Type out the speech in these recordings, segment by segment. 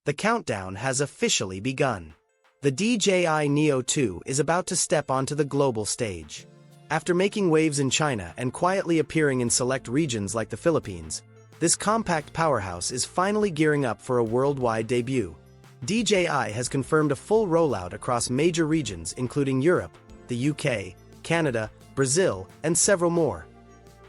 The countdown has officially begun. The DJI Neo 2 is about to step onto the global stage. After making waves in China and quietly appearing in select regions like the Philippines, this compact powerhouse is finally gearing up for a worldwide debut. DJI has confirmed a full rollout across major regions including Europe, the UK, Canada, Brazil, and several more,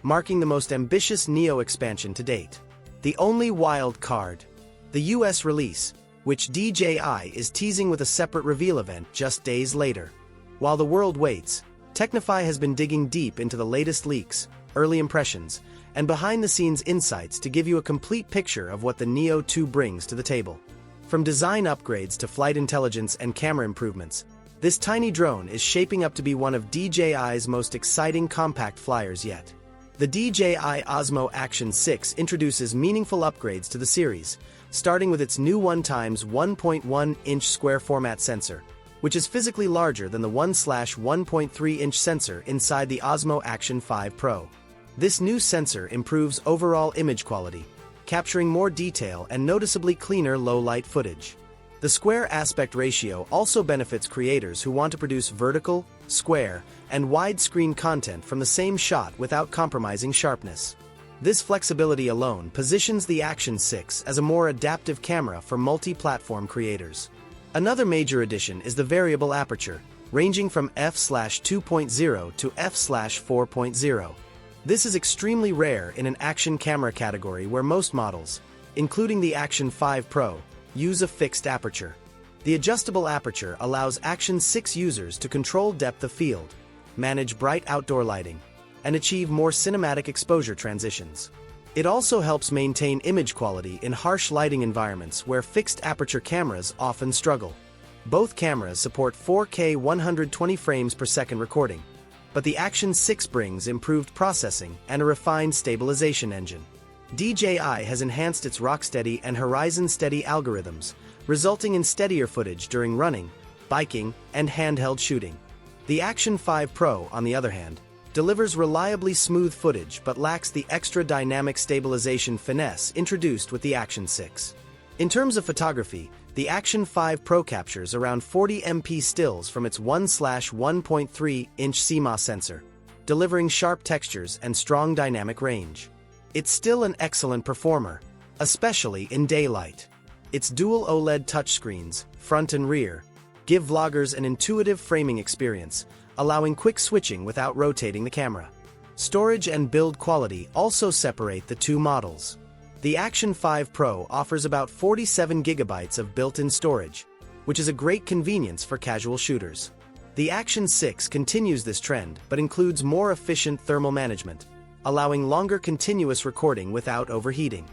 marking the most ambitious Neo expansion to date. The only wild card: the US release, which DJI is teasing with a separate reveal event just days later. While the world waits, Technify has been digging deep into the latest leaks, early impressions, and behind-the-scenes insights to give you a complete picture of what the Neo 2 brings to the table. From design upgrades to flight intelligence and camera improvements, this tiny drone is shaping up to be one of DJI's most exciting compact flyers yet. The DJI Osmo Action 6 introduces meaningful upgrades to the series, starting with its new 1x1.1-inch square format sensor, which is physically larger than the 1/1.3-inch sensor inside the Osmo Action 5 Pro. This new sensor improves overall image quality, capturing more detail and noticeably cleaner low-light footage. The square aspect ratio also benefits creators who want to produce vertical, square, and widescreen content from the same shot without compromising sharpness. This flexibility alone positions the Action 6 as a more adaptive camera for multi-platform creators. Another major addition is the variable aperture, ranging from f/2.0 to f/4.0. This is extremely rare in an action camera category where most models, including the Action 5 Pro, use a fixed aperture. The adjustable aperture allows Action 6 users to control depth of field, manage bright outdoor lighting, and achieve more cinematic exposure transitions. It also helps maintain image quality in harsh lighting environments where fixed aperture cameras often struggle. Both cameras support 4K 120 frames per second recording, but the Action 6 brings improved processing and a refined stabilization engine. DJI has enhanced its Rocksteady and Horizon Steady algorithms, resulting in steadier footage during running, biking, and handheld shooting. The Action 5 Pro, on the other hand, delivers reliably smooth footage but lacks the extra dynamic stabilization finesse introduced with the Action 6. In terms of photography, the Action 5 Pro captures around 40 MP stills from its 1/1.3-inch CMOS sensor, delivering sharp textures and strong dynamic range. It's still an excellent performer, especially in daylight. Its dual OLED touchscreens, front and rear, give vloggers an intuitive framing experience, allowing quick switching without rotating the camera. Storage and build quality also separate the two models. The Action 5 Pro offers about 47 GB of built-in storage, which is a great convenience for casual shooters. The Action 6 continues this trend but includes more efficient thermal management, allowing longer continuous recording without overheating.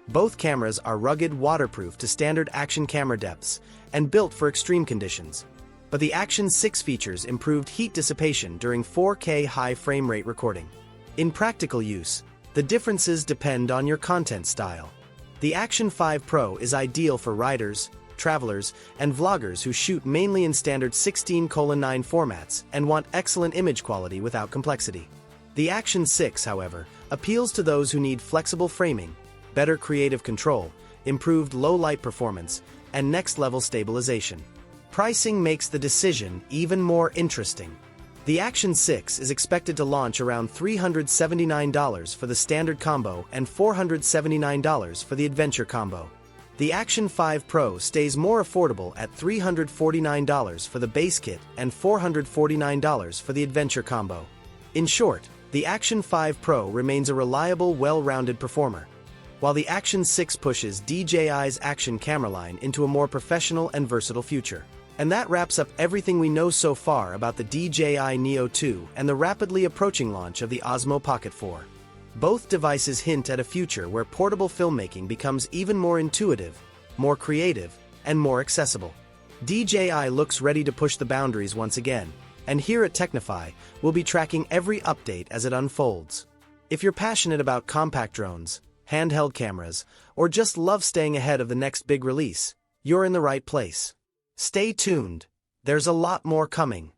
Both cameras are rugged, waterproof to standard action camera depths and built for extreme conditions. But the Action 6 features improved heat dissipation during 4K high frame rate recording. In practical use, the differences depend on your content style. The Action 5 Pro is ideal for riders, travelers, and vloggers who shoot mainly in standard 16:9 formats and want excellent image quality without complexity. The Action 6, however, appeals to those who need flexible framing, better creative control, improved low-light performance, and next-level stabilization. Pricing makes the decision even more interesting. The Action 6 is expected to launch around $379 for the standard combo and $479 for the adventure combo. The Action 5 Pro stays more affordable at $349 for the base kit and $449 for the adventure combo. In short, the Action 5 Pro remains a reliable, well-rounded performer, while the Action 6 pushes DJI's action camera line into a more professional and versatile future. And that wraps up everything we know so far about the DJI Neo 2 and the rapidly approaching launch of the Osmo Pocket 4. Both devices hint at a future where portable filmmaking becomes even more intuitive, more creative, and more accessible. DJI looks ready to push the boundaries once again, and here at Technify, we'll be tracking every update as it unfolds. If you're passionate about compact drones, handheld cameras, or just love staying ahead of the next big release, you're in the right place. Stay tuned, there's a lot more coming.